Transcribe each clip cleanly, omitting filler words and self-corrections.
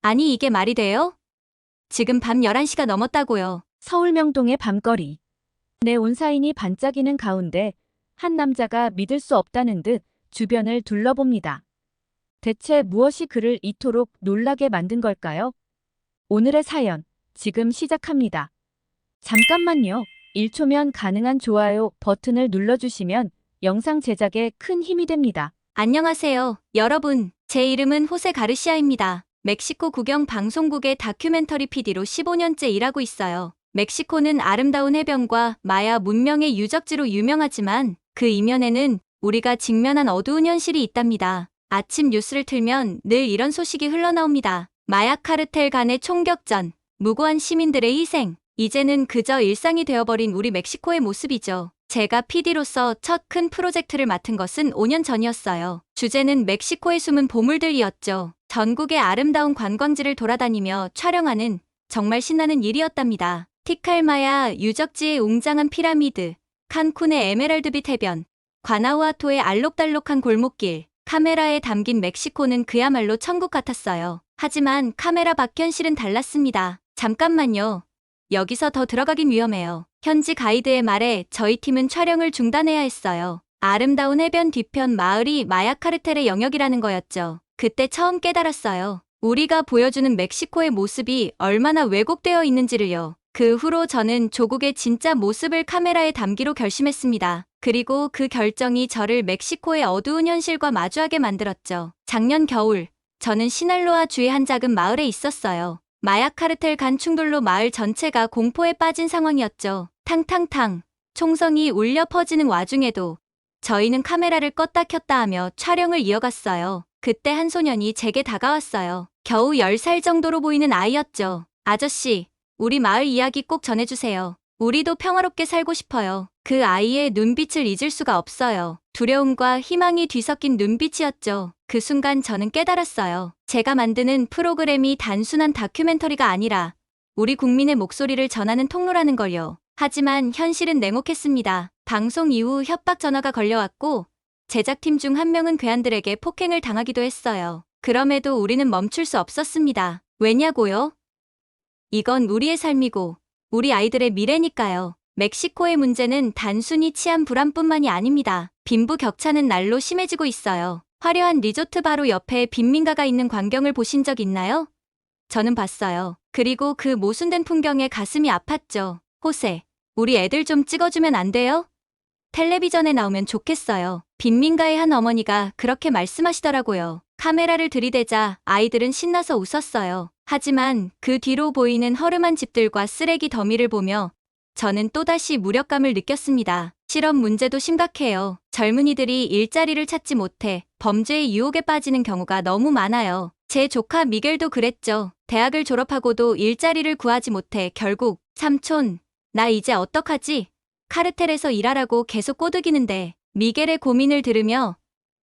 아니 이게 말이 돼요? 지금 밤 11시가 넘었다고요. 서울 명동의 밤거리. 네온사인이 반짝이는 가운데 한 남자가 믿을 수 없다는 듯 주변을 둘러봅니다. 대체 무엇이 그를 이토록 놀라게 만든 걸까요? 오늘의 사연, 지금 시작합니다. 잠깐만요. 1초면 가능한 좋아요 버튼을 눌러주시면 영상 제작에 큰 힘이 됩니다. 안녕하세요, 여러분. 제 이름은 호세 가르시아입니다. 멕시코 국영 방송국의 다큐멘터리 PD로 15년째 일하고 있어요. 멕시코는 아름다운 해변과 마야 문명의 유적지로 유명하지만 그 이면에는 우리가 직면한 어두운 현실이 있답니다. 아침 뉴스를 틀면 늘 이런 소식이 흘러나옵니다. 마야 카르텔 간의 총격전, 무고한 시민들의 희생, 이제는 그저 일상이 되어버린 우리 멕시코의 모습이죠. 제가 PD로서 첫 큰 프로젝트를 맡은 것은 5년 전이었어요. 주제는 멕시코의 숨은 보물들이었죠. 전국의 아름다운 관광지를 돌아다니며 촬영하는 정말 신나는 일이었답니다. 티칼마야 유적지의 웅장한 피라미드, 칸쿤의 에메랄드빛 해변, 과나우아토의 알록달록한 골목길, 카메라에 담긴 멕시코는 그야말로 천국 같았어요. 하지만 카메라 밖 현실은 달랐습니다. 잠깐만요. 여기서 더 들어가긴 위험해요. 현지 가이드의 말에 저희 팀은 촬영을 중단해야 했어요. 아름다운 해변 뒤편 마을이 마야 카르텔의 영역이라는 거였죠. 그때 처음 깨달았어요. 우리가 보여주는 멕시코의 모습이 얼마나 왜곡되어 있는지를요. 그 후로 저는 조국의 진짜 모습을 카메라에 담기로 결심했습니다. 그리고 그 결정이 저를 멕시코의 어두운 현실과 마주하게 만들었죠. 작년 겨울, 저는 시날로아 주의 한 작은 마을에 있었어요. 마야 카르텔 간 충돌로 마을 전체가 공포에 빠진 상황이었죠. 탕탕탕, 총성이 울려 퍼지는 와중에도 저희는 카메라를 껐다 켰다 하며 촬영을 이어갔어요. 그때 한 소년이 제게 다가왔어요. 겨우 10살 정도로 보이는 아이였죠. 아저씨, 우리 마을 이야기 꼭 전해주세요. 우리도 평화롭게 살고 싶어요. 그 아이의 눈빛을 잊을 수가 없어요. 두려움과 희망이 뒤섞인 눈빛이었죠. 그 순간 저는 깨달았어요. 제가 만드는 프로그램이 단순한 다큐멘터리가 아니라 우리 국민의 목소리를 전하는 통로라는 걸요. 하지만 현실은 냉혹했습니다. 방송 이후 협박 전화가 걸려왔고 제작팀 중 한 명은 괴한들에게 폭행을 당하기도 했어요. 그럼에도 우리는 멈출 수 없었습니다. 왜냐고요? 이건 우리의 삶이고 우리 아이들의 미래니까요. 멕시코의 문제는 단순히 치안 불안뿐만이 아닙니다. 빈부격차는 날로 심해지고 있어요. 화려한 리조트 바로 옆에 빈민가가 있는 광경을 보신 적 있나요? 저는 봤어요. 그리고 그 모순된 풍경에 가슴이 아팠죠. 호세, 우리 애들 좀 찍어주면 안 돼요? 텔레비전에 나오면 좋겠어요. 빈민가의 한 어머니가 그렇게 말씀하시더라고요. 카메라를 들이대자 아이들은 신나서 웃었어요. 하지만 그 뒤로 보이는 허름한 집들과 쓰레기 더미를 보며 저는 또다시 무력감을 느꼈습니다. 실업 문제도 심각해요. 젊은이들이 일자리를 찾지 못해 범죄의 유혹에 빠지는 경우가 너무 많아요. 제 조카 미겔도 그랬죠. 대학을 졸업하고도 일자리를 구하지 못해 결국 삼촌, 나 이제 어떡하지? 카르텔에서 일하라고 계속 꼬드기는데 미겔의 고민을 들으며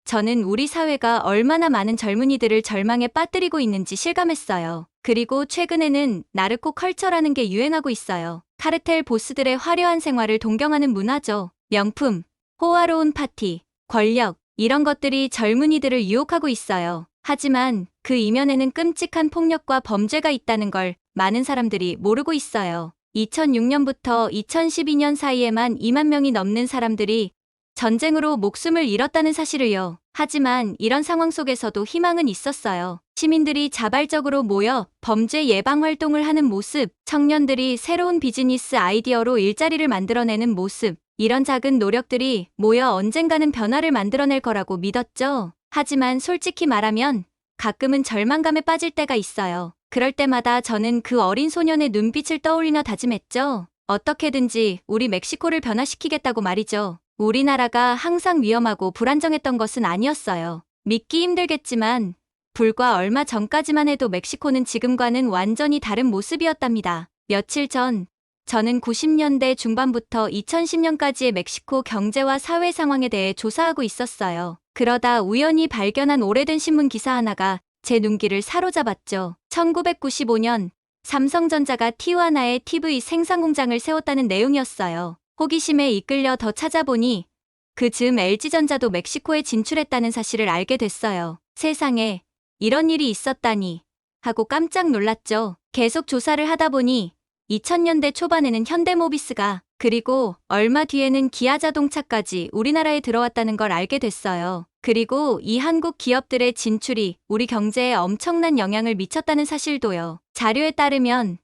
저는 우리 사회가 얼마나 많은 젊은이들을 절망에 빠뜨리고 있는지 실감했어요. 그리고 최근에는 나르코 컬처라는 게 유행하고 있어요. 카르텔 보스들의 화려한 생활을 동경하는 문화죠. 명품, 호화로운 파티, 권력, 이런 것들이 젊은이들을 유혹하고 있어요. 하지만 그 이면에는 끔찍한 폭력과 범죄가 있다는 걸 많은 사람들이 모르고 있어요. 2006년부터 2012년 사이에만 2만 명이 넘는 사람들이 전쟁으로 목숨을 잃었다는 사실을요. 하지만 이런 상황 속에서도 희망은 있었어요. 시민들이 자발적으로 모여 범죄 예방 활동을 하는 모습, 청년들이 새로운 비즈니스 아이디어로 일자리를 만들어내는 모습, 이런 작은 노력들이 모여 언젠가는 변화를 만들어낼 거라고 믿었죠. 하지만 솔직히 말하면 가끔은 절망감에 빠질 때가 있어요. 그럴 때마다 저는 그 어린 소년의 눈빛을 떠올리며 다짐했죠. 어떻게든지 우리 멕시코를 변화시키겠다고 말이죠. 우리나라가 항상 위험하고 불안정했던 것은 아니었어요. 믿기 힘들겠지만 불과 얼마 전까지만 해도 멕시코는 지금과는 완전히 다른 모습이었답니다. 며칠 전 저는 90년대 중반부터 2010년까지의 멕시코 경제와 사회 상황에 대해 조사하고 있었어요. 그러다 우연히 발견한 오래된 신문 기사 하나가 제 눈길을 사로잡았죠. 1995년 삼성전자가 티juana에 TV 생산 공장을 세웠다는 내용이었어요. 호기심에 이끌려 더 찾아보니 그 즈음 LG전자도 멕시코에 진출했다는 사실을 알게 됐어요. 세상에 이런 일이 있었다니. 하고 깜짝 놀랐죠. 계속 조사를 하다 보니 2000년대 초반에는 현대모비스가 그리고 얼마 뒤에는 기아자동차까지 우리나라에 들어왔다는 걸 알게 됐어요. 그리고 이 한국 기업들의 진출이 우리 경제에 엄청난 영향을 미쳤다는 사실도요. 자료에 따르면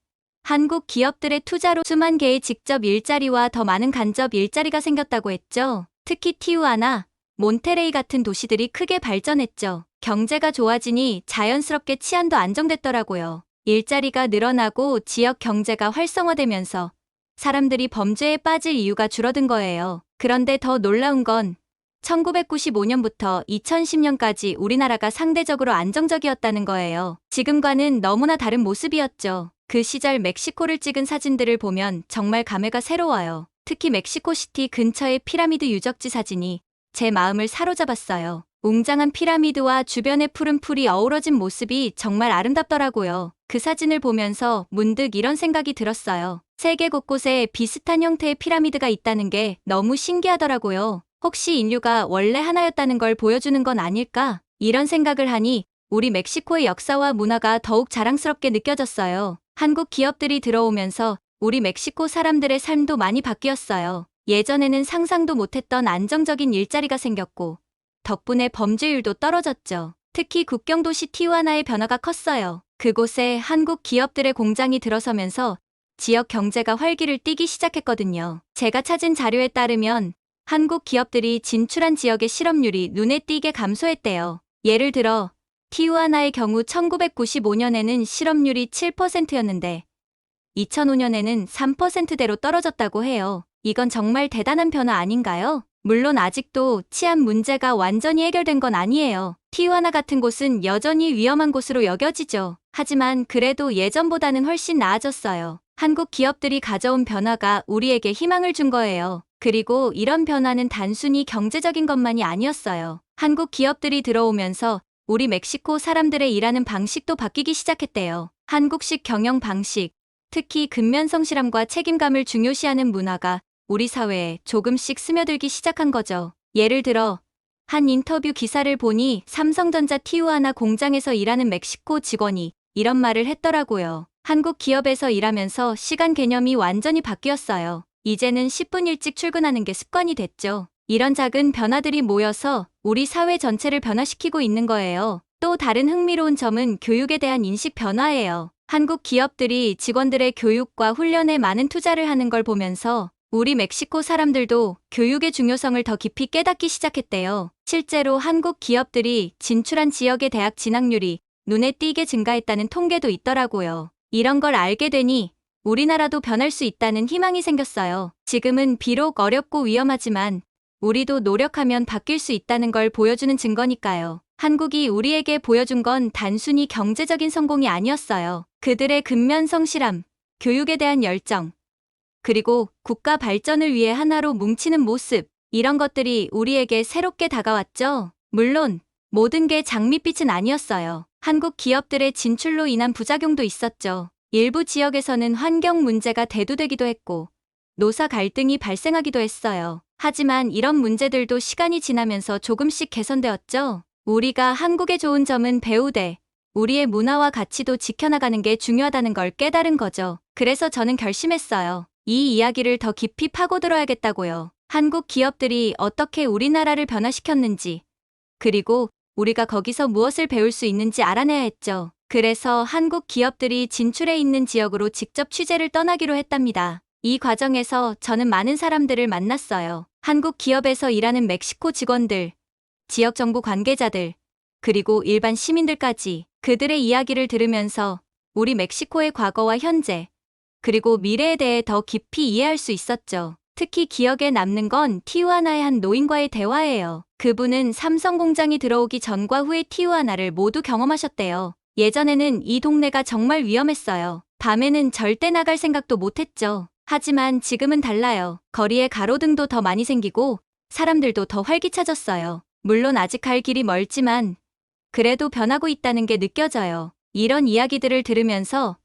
한국 기업들의 투자로 수만 개의 직접 일자리와 더 많은 간접 일자리가 생겼다고 했죠. 특히 티우아나, 몬테레이 같은 도시들이 크게 발전했죠. 경제가 좋아지니 자연스럽게 치안도 안정됐더라고요. 일자리가 늘어나고 지역 경제가 활성화되면서 사람들이 범죄에 빠질 이유가 줄어든 거예요. 그런데 더 놀라운 건 1995년부터 2010년까지 우리나라가 상대적으로 안정적이었다는 거예요. 지금과는 너무나 다른 모습이었죠. 그 시절 멕시코를 찍은 사진들을 보면 정말 감회가 새로워요. 특히 멕시코시티 근처의 피라미드 유적지 사진이 제 마음을 사로잡았어요. 웅장한 피라미드와 주변의 푸른 풀이 어우러진 모습이 정말 아름답더라고요. 그 사진을 보면서 문득 이런 생각이 들었어요. 세계 곳곳에 비슷한 형태의 피라미드가 있다는 게 너무 신기하더라고요. 혹시 인류가 원래 하나였다는 걸 보여주는 건 아닐까? 이런 생각을 하니 우리 멕시코의 역사와 문화가 더욱 자랑스럽게 느껴졌어요. 한국 기업들이 들어오면서 우리 멕시코 사람들의 삶도 많이 바뀌었어요. 예전에는 상상도 못했던 안정적인 일자리가 생겼고 덕분에 범죄율도 떨어졌죠. 특히 국경도시 티후아나의 변화가 컸어요. 그곳에 한국 기업들의 공장이 들어서면서 지역 경제가 활기를 띠기 시작했거든요. 제가 찾은 자료에 따르면 한국 기업들이 진출한 지역의 실업률이 눈에 띄게 감소했대요. 예를 들어 티후아나의 경우 1995년에는 실업률이 7%였는데 2005년에는 3%대로 떨어졌다고 해요. 이건 정말 대단한 변화 아닌가요? 물론 아직도 치안 문제가 완전히 해결된 건 아니에요. 티후아나 같은 곳은 여전히 위험한 곳으로 여겨지죠. 하지만 그래도 예전보다는 훨씬 나아졌어요. 한국 기업들이 가져온 변화가 우리에게 희망을 준 거예요. 그리고 이런 변화는 단순히 경제적인 것만이 아니었어요. 한국 기업들이 들어오면서 우리 멕시코 사람들의 일하는 방식도 바뀌기 시작했대요. 한국식 경영 방식, 특히 근면성실함과 책임감을 중요시하는 문화가 우리 사회에 조금씩 스며들기 시작한 거죠. 예를 들어 한 인터뷰 기사를 보니 삼성전자 티후아나 공장에서 일하는 멕시코 직원이 이런 말을 했더라고요. 한국 기업에서 일하면서 시간 개념이 완전히 바뀌었어요. 이제는 10분 일찍 출근하는 게 습관이 됐죠. 이런 작은 변화들이 모여서 우리 사회 전체를 변화시키고 있는 거예요. 또 다른 흥미로운 점은 교육에 대한 인식 변화예요. 한국 기업들이 직원들의 교육과 훈련에 많은 투자를 하는 걸 보면서 우리 멕시코 사람들도 교육의 중요성을 더 깊이 깨닫기 시작했대요. 실제로 한국 기업들이 진출한 지역의 대학 진학률이 눈에 띄게 증가했다는 통계도 있더라고요. 이런 걸 알게 되니 우리나라도 변할 수 있다는 희망이 생겼어요. 지금은 비록 어렵고 위험하지만 우리도 노력하면 바뀔 수 있다는 걸 보여주는 증거니까요. 한국이 우리에게 보여준 건 단순히 경제적인 성공이 아니었어요. 그들의 근면성실함, 교육에 대한 열정, 그리고 국가 발전을 위해 하나로 뭉치는 모습, 이런 것들이 우리에게 새롭게 다가왔죠. 물론 모든 게 장밋빛은 아니었어요. 한국 기업들의 진출로 인한 부작용도 있었죠. 일부 지역에서는 환경 문제가 대두되기도 했고 노사 갈등이 발생하기도 했어요. 하지만 이런 문제들도 시간이 지나면서 조금씩 개선되었죠. 우리가 한국의 좋은 점은 배우되 우리의 문화와 가치도 지켜나가는 게 중요하다는 걸 깨달은 거죠. 그래서 저는 결심했어요. 이 이야기를 더 깊이 파고들어야겠다고요. 한국 기업들이 어떻게 우리나라를 변화시켰는지, 그리고 우리가 거기서 무엇을 배울 수 있는지 알아내야 했죠. 그래서 한국 기업들이 진출해 있는 지역으로 직접 취재를 떠나기로 했답니다. 이 과정에서 저는 많은 사람들을 만났어요. 한국 기업에서 일하는 멕시코 직원들, 지역 정부 관계자들, 그리고 일반 시민들까지 그들의 이야기를 들으면서 우리 멕시코의 과거와 현재, 그리고 미래에 대해 더 깊이 이해할 수 있었죠. 특히 기억에 남는 건 티후아나의 한 노인과의 대화예요. 그분은 삼성 공장이 들어오기 전과 후의 티후아나를 모두 경험하셨대요. 예전에는 이 동네가 정말 위험했어요. 밤에는 절대 나갈 생각도 못했죠. 하지만 지금은 달라요. 거리에 가로등도 더 많이 생기고 사람들도 더 활기차졌어요. 물론 아직 갈 길이 멀지만 그래도 변하고 있다는 게 느껴져요. 이런 이야기들을 들으면서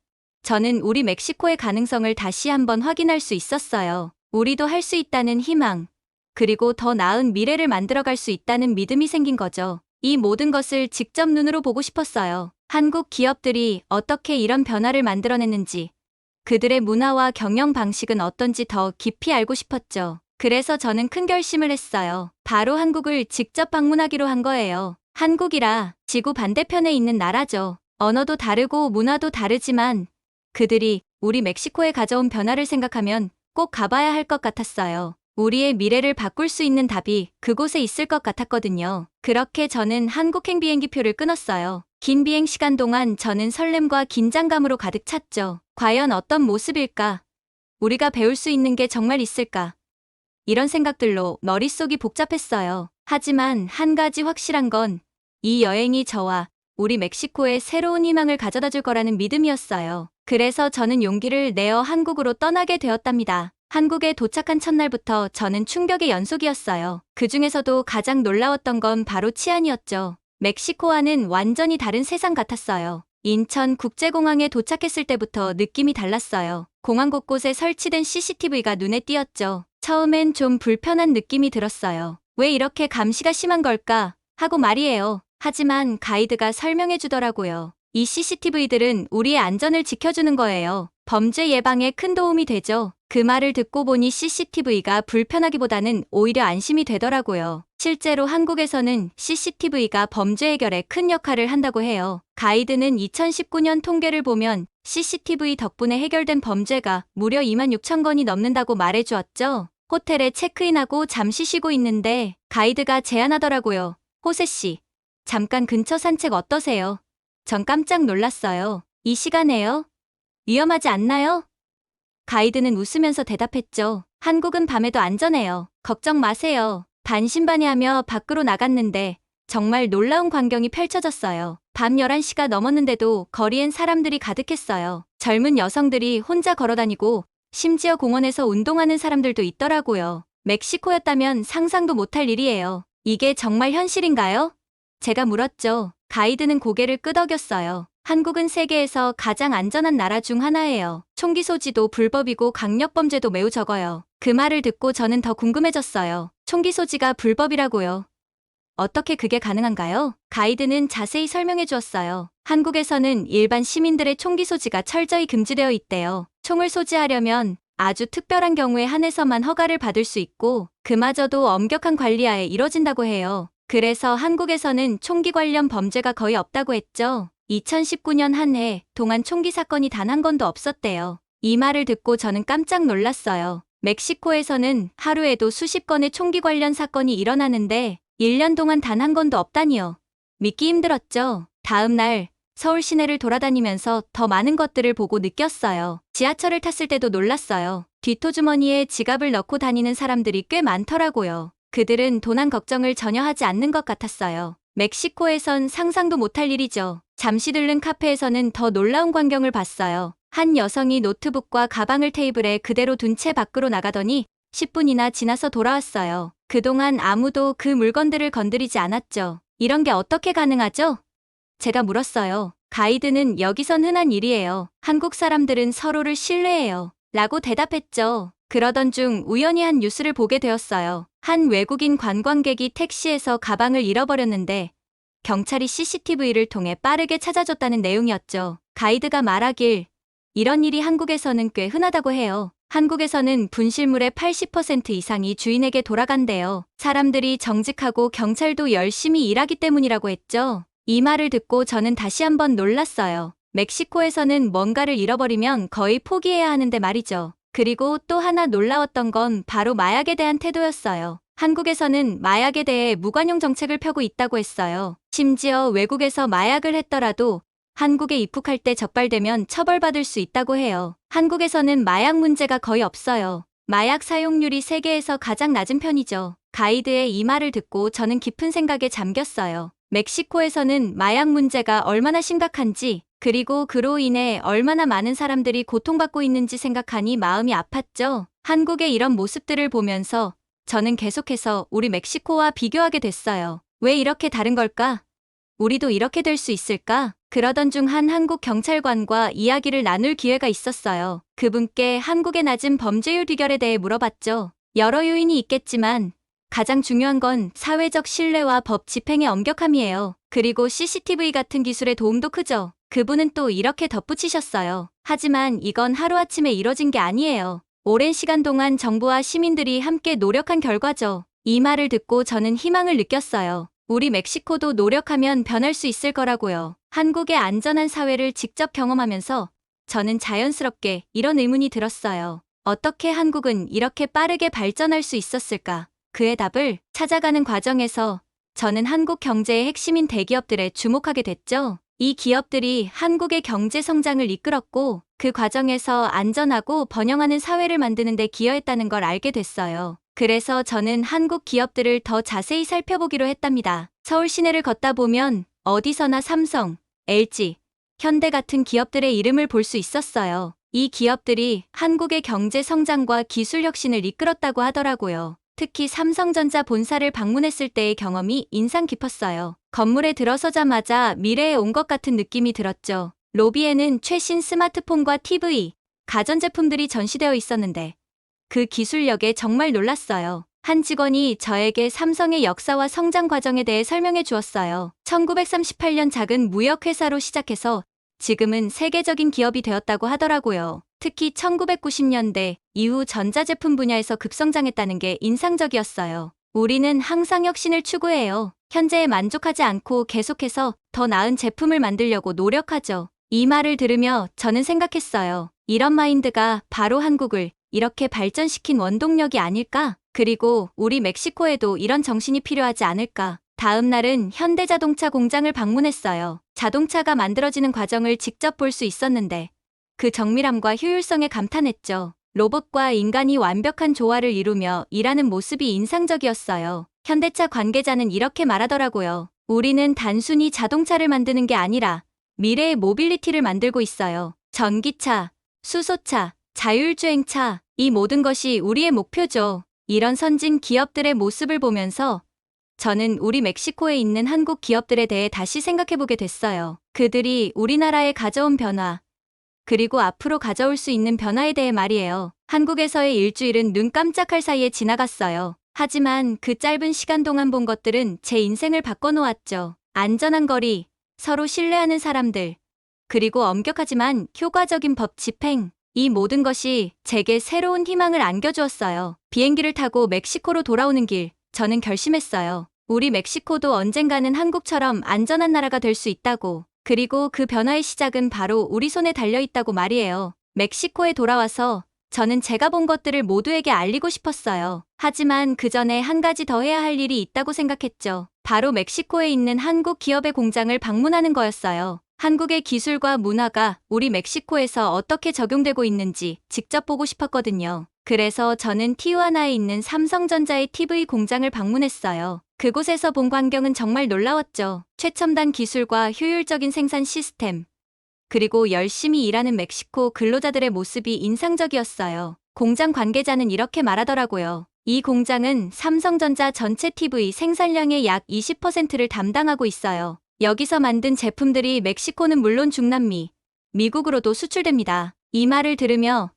저는 우리 멕시코의 가능성을 다시 한번 확인할 수 있었어요. 우리도 할 수 있다는 희망, 그리고 더 나은 미래를 만들어갈 수 있다는 믿음이 생긴 거죠. 이 모든 것을 직접 눈으로 보고 싶었어요. 한국 기업들이 어떻게 이런 변화를 만들어냈는지, 그들의 문화와 경영 방식은 어떤지 더 깊이 알고 싶었죠. 그래서 저는 큰 결심을 했어요. 바로 한국을 직접 방문하기로 한 거예요. 한국이라 지구 반대편에 있는 나라죠. 언어도 다르고 문화도 다르지만 그들이 우리 멕시코에 가져온 변화를 생각하면 꼭 가봐야 할 것 같았어요. 우리의 미래를 바꿀 수 있는 답이 그곳에 있을 것 같았거든요. 그렇게 저는 한국행 비행기표를 끊었어요. 긴 비행 시간 동안 저는 설렘과 긴장감으로 가득 찼죠. 과연 어떤 모습일까? 우리가 배울 수 있는 게 정말 있을까? 이런 생각들로 머릿속이 복잡했어요. 하지만 한 가지 확실한 건 이 여행이 저와 우리 멕시코에 새로운 희망을 가져다 줄 거라는 믿음이었어요. 그래서 저는 용기를 내어 한국으로 떠나게 되었답니다. 한국에 도착한 첫날부터 저는 충격의 연속이었어요. 그 중에서도 가장 놀라웠던 건 바로 치안이었죠. 멕시코와는 완전히 다른 세상 같았어요. 인천 국제공항에 도착했을 때부터 느낌이 달랐어요. 공항 곳곳에 설치된 CCTV가 눈에 띄었죠. 처음엔 좀 불편한 느낌이 들었어요. 왜 이렇게 감시가 심한 걸까? 하고 말이에요. 하지만 가이드가 설명해 주더라고요. 이 CCTV들은 우리의 안전을 지켜주는 거예요. 범죄 예방에 큰 도움이 되죠. 그 말을 듣고 보니 CCTV가 불편하기보다는 오히려 안심이 되더라고요. 실제로 한국에서는 CCTV가 범죄 해결에 큰 역할을 한다고 해요. 가이드는 2019년 통계를 보면 CCTV 덕분에 해결된 범죄가 무려 26,000건이 넘는다고 말해주었죠. 호텔에 체크인하고 잠시 쉬고 있는데 가이드가 제안하더라고요. 호세 씨, 잠깐 근처 산책 어떠세요? 전 깜짝 놀랐어요. 이 시간에요? 위험하지 않나요? 가이드는 웃으면서 대답했죠. 한국은 밤에도 안전해요. 걱정 마세요. 반신반의하며 밖으로 나갔는데 정말 놀라운 광경이 펼쳐졌어요. 밤 11시가 넘었는데도 거리엔 사람들이 가득했어요. 젊은 여성들이 혼자 걸어다니고 심지어 공원에서 운동하는 사람들도 있더라고요. 멕시코였다면 상상도 못할 일이에요. 이게 정말 현실인가요? 제가 물었죠. 가이드는 고개를 끄덕였어요. 한국은 세계에서 가장 안전한 나라 중 하나예요. 총기 소지도 불법이고 강력범죄도 매우 적어요. 그 말을 듣고 저는 더 궁금해졌어요. 총기 소지가 불법이라고요. 어떻게 그게 가능한가요? 가이드는 자세히 설명해 주었어요. 한국에서는 일반 시민들의 총기 소지가 철저히 금지되어 있대요. 총을 소지하려면 아주 특별한 경우에 한해서만 허가를 받을 수 있고 그마저도 엄격한 관리하에 이뤄진다고 해요. 그래서 한국에서는 총기 관련 범죄가 거의 없다고 했죠. 2019년 한 해 동안 총기 사건이 단 한 건도 없었대요. 이 말을 듣고 저는 깜짝 놀랐어요. 멕시코에서는 하루에도 수십 건의 총기 관련 사건이 일어나는데 1년 동안 단 한 건도 없다니요. 믿기 힘들었죠. 다음 날 서울 시내를 돌아다니면서 더 많은 것들을 보고 느꼈어요. 지하철을 탔을 때도 놀랐어요. 뒷토주머니에 지갑을 넣고 다니는 사람들이 꽤 많더라고요. 그들은 도난 걱정을 전혀 하지 않는 것 같았어요. 멕시코에선 상상도 못할 일이죠. 잠시 들른 카페에서는 더 놀라운 광경을 봤어요. 한 여성이 노트북과 가방을 테이블에 그대로 둔 채 밖으로 나가더니 10분이나 지나서 돌아왔어요. 그동안 아무도 그 물건들을 건드리지 않았죠. 이런 게 어떻게 가능하죠? 제가 물었어요. 가이드는 여기선 흔한 일이에요. 한국 사람들은 서로를 신뢰해요. 라고 대답했죠. 그러던 중 우연히 한 뉴스를 보게 되었어요. 한 외국인 관광객이 택시에서 가방을 잃어버렸는데 경찰이 CCTV를 통해 빠르게 찾아줬다는 내용이었죠. 가이드가 말하길 이런 일이 한국에서는 꽤 흔하다고 해요. 한국에서는 분실물의 80% 이상이 주인에게 돌아간대요. 사람들이 정직하고 경찰도 열심히 일하기 때문이라고 했죠. 이 말을 듣고 저는 다시 한번 놀랐어요. 멕시코에서는 뭔가를 잃어버리면 거의 포기해야 하는데 말이죠. 그리고 또 하나 놀라웠던 건 바로 마약에 대한 태도였어요. 한국에서는 마약에 대해 무관용 정책을 펴고 있다고 했어요. 심지어 외국에서 마약을 했더라도 한국에 입국할 때 적발되면 처벌받을 수 있다고 해요. 한국에서는 마약 문제가 거의 없어요. 마약 사용률이 세계에서 가장 낮은 편이죠. 가이드의 이 말을 듣고 저는 깊은 생각에 잠겼어요. 멕시코에서는 마약 문제가 얼마나 심각한지, 그리고 그로 인해 얼마나 많은 사람들이 고통받고 있는지 생각하니 마음이 아팠죠. 한국의 이런 모습들을 보면서 저는 계속해서 우리 멕시코와 비교하게 됐어요. 왜 이렇게 다른 걸까? 우리도 이렇게 될 수 있을까? 그러던 중 한 한국 경찰관과 이야기를 나눌 기회가 있었어요. 그분께 한국의 낮은 범죄율 비결에 대해 물어봤죠. 여러 요인이 있겠지만 가장 중요한 건 사회적 신뢰와 법 집행의 엄격함이에요. 그리고 CCTV 같은 기술의 도움도 크죠. 그분은 또 이렇게 덧붙이셨어요. 하지만 이건 하루아침에 이뤄진 게 아니에요. 오랜 시간 동안 정부와 시민들이 함께 노력한 결과죠. 이 말을 듣고 저는 희망을 느꼈어요. 우리 멕시코도 노력하면 변할 수 있을 거라고요. 한국의 안전한 사회를 직접 경험하면서 저는 자연스럽게 이런 의문이 들었어요. 어떻게 한국은 이렇게 빠르게 발전할 수 있었을까? 그의 답을 찾아가는 과정에서 저는 한국 경제의 핵심인 대기업들에 주목하게 됐죠. 이 기업들이 한국의 경제 성장을 이끌었고 그 과정에서 안전하고 번영하는 사회를 만드는 데 기여했다는 걸 알게 됐어요. 그래서 저는 한국 기업들을 더 자세히 살펴보기로 했답니다. 서울 시내를 걷다 보면 어디서나 삼성, LG, 현대 같은 기업들의 이름을 볼 수 있었어요. 이 기업들이 한국의 경제 성장과 기술 혁신을 이끌었다고 하더라고요. 특히 삼성전자 본사를 방문했을 때의 경험이 인상 깊었어요. 건물에 들어서자마자 미래에 온 것 같은 느낌이 들었죠. 로비에는 최신 스마트폰과 TV, 가전제품들이 전시되어 있었는데 그 기술력에 정말 놀랐어요. 한 직원이 저에게 삼성의 역사와 성장 과정에 대해 설명해 주었어요. 1938년 작은 무역회사로 시작해서 지금은 세계적인 기업이 되었다고 하더라고요. 특히 1990년대 이후 전자제품 분야에서 급성장했다는 게 인상적이었어요. 우리는 항상 혁신을 추구해요. 현재에 만족하지 않고 계속해서 더 나은 제품을 만들려고 노력하죠. 이 말을 들으며 저는 생각했어요. 이런 마인드가 바로 한국을 이렇게 발전시킨 원동력이 아닐까? 그리고 우리 멕시코에도 이런 정신이 필요하지 않을까? 다음 날은 현대자동차 공장을 방문했어요. 자동차가 만들어지는 과정을 직접 볼 수 있었는데 그 정밀함과 효율성에 감탄했죠. 로봇과 인간이 완벽한 조화를 이루며 일하는 모습이 인상적이었어요. 현대차 관계자는 이렇게 말하더라고요. 우리는 단순히 자동차를 만드는 게 아니라 미래의 모빌리티를 만들고 있어요. 전기차, 수소차, 자율주행차, 이 모든 것이 우리의 목표죠. 이런 선진 기업들의 모습을 보면서 저는 우리 멕시코에 있는 한국 기업들에 대해 다시 생각해보게 됐어요. 그들이 우리나라에 가져온 변화, 그리고 앞으로 가져올 수 있는 변화에 대해 말이에요. 한국에서의 일주일은 눈 깜짝할 사이에 지나갔어요. 하지만 그 짧은 시간 동안 본 것들은 제 인생을 바꿔놓았죠. 안전한 거리, 서로 신뢰하는 사람들, 그리고 엄격하지만 효과적인 법 집행, 이 모든 것이 제게 새로운 희망을 안겨주었어요. 비행기를 타고 멕시코로 돌아오는 길, 저는 결심했어요. 우리 멕시코도 언젠가는 한국처럼 안전한 나라가 될 수 있다고. 그리고 그 변화의 시작은 바로 우리 손에 달려있다고 말이에요. 멕시코에 돌아와서 저는 제가 본 것들을 모두에게 알리고 싶었어요. 하지만 그 전에 한 가지 더 해야 할 일이 있다고 생각했죠. 바로 멕시코에 있는 한국 기업의 공장을 방문하는 거였어요. 한국의 기술과 문화가 우리 멕시코에서 어떻게 적용되고 있는지 직접 보고 싶었거든요. 그래서 저는 티후아나에 있는 삼성전자의 TV 공장을 방문했어요. 그곳에서 본 광경은 정말 놀라웠죠. 최첨단 기술과 효율적인 생산 시스템, 그리고 열심히 일하는 멕시코 근로자들의 모습이 인상적이었어요. 공장 관계자는 이렇게 말하더라고요. 이 공장은 삼성전자 전체 TV 생산량의 약 20%를 담당하고 있어요. 여기서 만든 제품들이 멕시코는 물론 중남미, 미국으로도 수출됩니다. 이 말을 들으며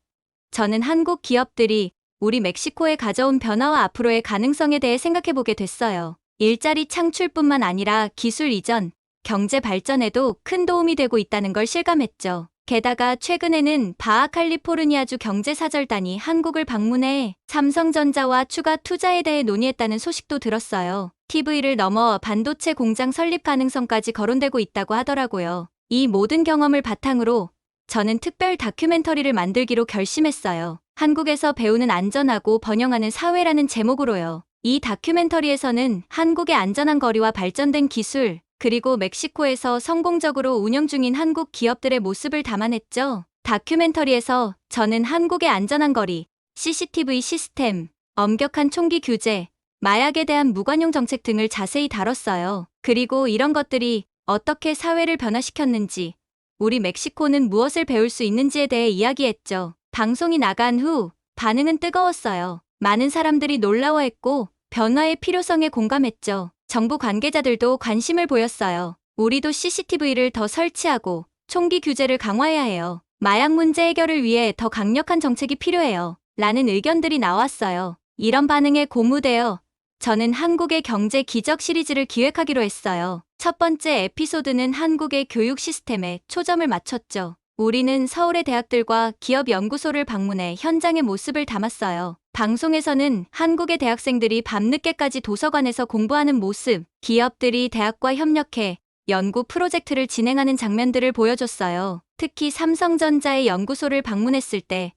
저는 한국 기업들이 우리 멕시코에 가져온 변화와 앞으로의 가능성에 대해 생각해보게 됐어요. 일자리 창출뿐만 아니라 기술 이전, 경제 발전에도 큰 도움이 되고 있다는 걸 실감했죠. 게다가 최근에는 바하칼리포르니아주 경제사절단이 한국을 방문해 삼성전자와 추가 투자에 대해 논의했다는 소식도 들었어요. TV를 넘어 반도체 공장 설립 가능성까지 거론되고 있다고 하더라고요. 이 모든 경험을 바탕으로 저는 특별 다큐멘터리를 만들기로 결심했어요. 한국에서 배우는 안전하고 번영하는 사회라는 제목으로요. 이 다큐멘터리에서는 한국의 안전한 거리와 발전된 기술, 그리고 멕시코에서 성공적으로 운영 중인 한국 기업들의 모습을 담아냈죠. 다큐멘터리에서 저는 한국의 안전한 거리, CCTV 시스템, 엄격한 총기 규제, 마약에 대한 무관용 정책 등을 자세히 다뤘어요. 그리고 이런 것들이 어떻게 사회를 변화시켰는지, 우리 멕시코는 무엇을 배울 수 있는지에 대해 이야기했죠. 방송이 나간 후 반응은 뜨거웠어요. 많은 사람들이 놀라워했고 변화의 필요성에 공감했죠. 정부 관계자들도 관심을 보였어요. 우리도 CCTV를 더 설치하고 총기 규제를 강화해야 해요. 마약 문제 해결을 위해 더 강력한 정책이 필요해요. 라는 의견들이 나왔어요. 이런 반응에 고무되어 저는 한국의 경제 기적 시리즈를 기획하기로 했어요. 첫 번째 에피소드는 한국의 교육 시스템에 초점을 맞췄죠. 우리는 서울의 대학들과 기업 연구소를 방문해 현장의 모습을 담았어요. 방송에서는 한국의 대학생들이 밤늦게까지 도서관에서 공부하는 모습, 기업들이 대학과 협력해 연구 프로젝트를 진행하는 장면들을 보여줬어요. 특히 삼성전자의 연구소를 방문했을 때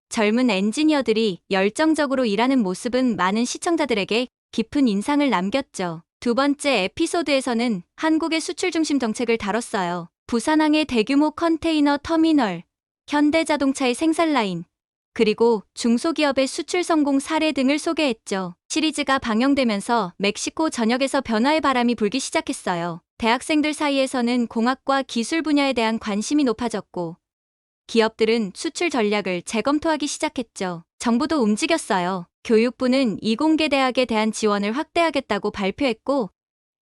젊은 엔지니어들이 열정적으로 일하는 모습은 많은 시청자들에게 깊은 인상을 남겼죠. 두 번째 에피소드에서는 한국의 수출 중심 정책을 다뤘어요. 부산항의 대규모 컨테이너 터미널, 현대자동차의 생산 라인, 그리고 중소기업의 수출 성공 사례 등을 소개했죠. 시리즈가 방영되면서 멕시코 전역에서 변화의 바람이 불기 시작했어요. 대학생들 사이에서는 공학과 기술 분야에 대한 관심이 높아졌고, 기업들은 수출 전략을 재검토하기 시작했죠. 정부도 움직였어요. 교육부는 이공계 대학에 대한 지원을 확대하겠다고 발표했고,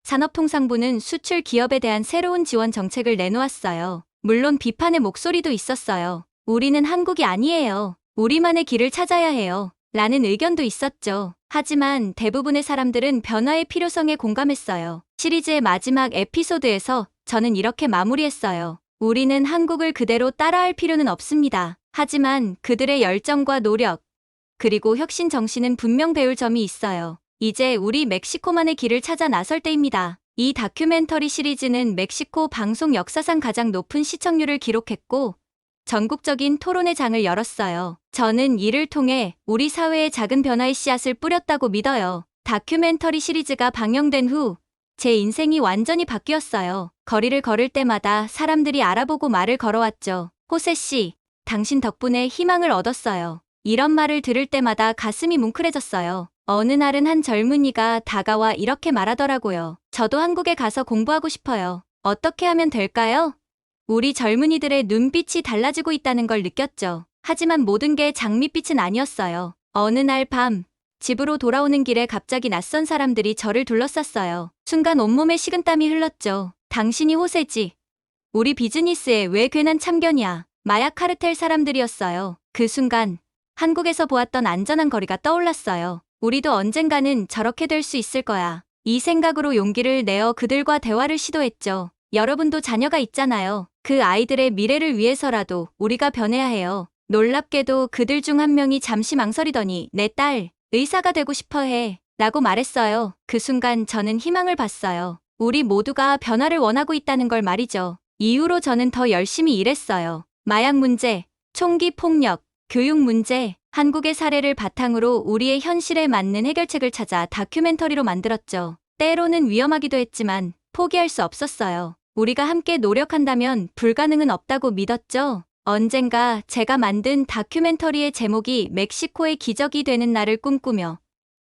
산업통상부는 수출 기업에 대한 새로운 지원 정책을 내놓았어요. 물론 비판의 목소리도 있었어요. 우리는 한국이 아니에요. 우리만의 길을 찾아야 해요. 라는 의견도 있었죠. 하지만 대부분의 사람들은 변화의 필요성에 공감했어요. 시리즈의 마지막 에피소드에서 저는 이렇게 마무리했어요. 우리는 한국을 그대로 따라할 필요는 없습니다. 하지만 그들의 열정과 노력, 그리고 혁신 정신은 분명 배울 점이 있어요. 이제 우리 멕시코만의 길을 찾아 나설 때입니다. 이 다큐멘터리 시리즈는 멕시코 방송 역사상 가장 높은 시청률을 기록했고, 전국적인 토론의 장을 열었어요. 저는 이를 통해 우리 사회에 작은 변화의 씨앗을 뿌렸다고 믿어요. 다큐멘터리 시리즈가 방영된 후 제 인생이 완전히 바뀌었어요. 거리를 걸을 때마다 사람들이 알아보고 말을 걸어왔죠. 호세 씨, 당신 덕분에 희망을 얻었어요. 이런 말을 들을 때마다 가슴이 뭉클해졌어요. 어느 날은 한 젊은이가 다가와 이렇게 말하더라고요. 저도 한국에 가서 공부하고 싶어요. 어떻게 하면 될까요? 우리 젊은이들의 눈빛이 달라지고 있다는 걸 느꼈죠. 하지만 모든 게 장밋빛은 아니었어요. 어느 날 밤, 집으로 돌아오는 길에 갑자기 낯선 사람들이 저를 둘러쌌어요. 순간 온몸에 식은땀이 흘렀죠. 당신이 호세지. 우리 비즈니스에 왜 괜한 참견이야. 마약 카르텔 사람들이었어요. 그 순간 한국에서 보았던 안전한 거리가 떠올랐어요. 우리도 언젠가는 저렇게 될 수 있을 거야. 이 생각으로 용기를 내어 그들과 대화를 시도했죠. 여러분도 자녀가 있잖아요. 그 아이들의 미래를 위해서라도 우리가 변해야 해요. 놀랍게도 그들 중 한 명이 잠시 망설이더니 내 딸, 의사가 되고 싶어 해. 라고 말했어요. 그 순간 저는 희망을 봤어요. 우리 모두가 변화를 원하고 있다는 걸 말이죠. 이후로 저는 더 열심히 일했어요. 마약 문제, 총기 폭력, 교육 문제, 한국의 사례를 바탕으로 우리의 현실에 맞는 해결책을 찾아 다큐멘터리로 만들었죠. 때로는 위험하기도 했지만 포기할 수 없었어요. 우리가 함께 노력한다면 불가능은 없다고 믿었죠. 언젠가 제가 만든 다큐멘터리의 제목이 멕시코의 기적이 되는 날을 꿈꾸며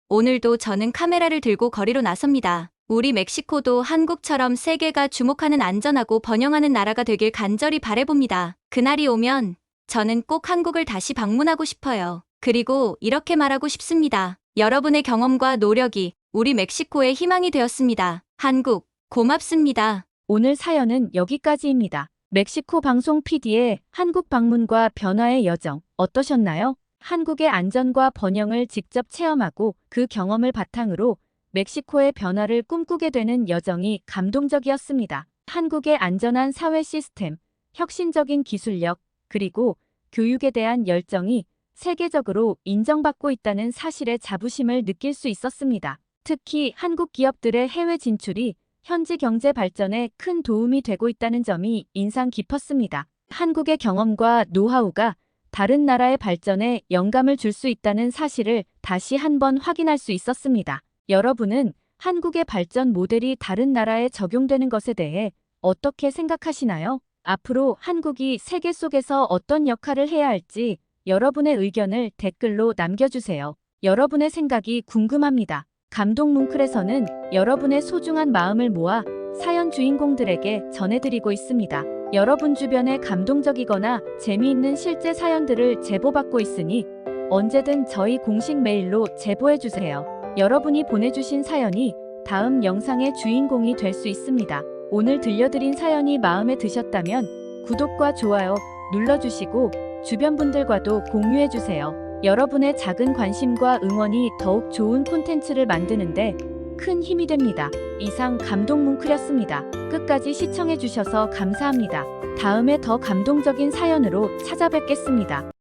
오늘도 저는 카메라를 들고 거리로 나섭니다. 우리 멕시코도 한국처럼 세계가 주목하는 안전하고 번영하는 나라가 되길 간절히 바라봅니다. 그날이 오면 저는 꼭 한국을 다시 방문하고 싶어요. 그리고 이렇게 말하고 싶습니다. 여러분의 경험과 노력이 우리 멕시코의 희망이 되었습니다. 한국, 고맙습니다. 오늘 사연은 여기까지입니다. 멕시코 방송 PD의 한국 방문과 변화의 여정 어떠셨나요? 한국의 안전과 번영을 직접 체험하고 그 경험을 바탕으로 멕시코의 변화를 꿈꾸게 되는 여정이 감동적이었습니다. 한국의 안전한 사회 시스템, 혁신적인 기술력, 그리고 교육에 대한 열정이 세계적으로 인정받고 있다는 사실에 자부심을 느낄 수 있었습니다. 특히 한국 기업들의 해외 진출이 현지 경제 발전에 큰 도움이 되고 있다는 점이 인상 깊었습니다. 한국의 경험과 노하우가 다른 나라의 발전에 영감을 줄 수 있다는 사실을 다시 한번 확인할 수 있었습니다. 여러분은 한국의 발전 모델이 다른 나라에 적용되는 것에 대해 어떻게 생각하시나요? 앞으로 한국이 세계 속에서 어떤 역할을 해야 할지 여러분의 의견을 댓글로 남겨주세요. 여러분의 생각이 궁금합니다. 감동 뭉클에서는 여러분의 소중한 마음을 모아 사연 주인공들에게 전해드리고 있습니다. 여러분 주변에 감동적이거나 재미있는 실제 사연들을 제보받고 있으니 언제든 저희 공식 메일로 제보해주세요. 여러분이 보내주신 사연이 다음 영상의 주인공이 될 수 있습니다. 오늘 들려드린 사연이 마음에 드셨다면 구독과 좋아요 눌러주시고 주변 분들과도 공유해주세요. 여러분의 작은 관심과 응원이 더욱 좋은 콘텐츠를 만드는데 큰 힘이 됩니다. 이상 감동 뭉클이었습니다. 끝까지 시청해주셔서 감사합니다. 다음에 더 감동적인 사연으로 찾아뵙겠습니다.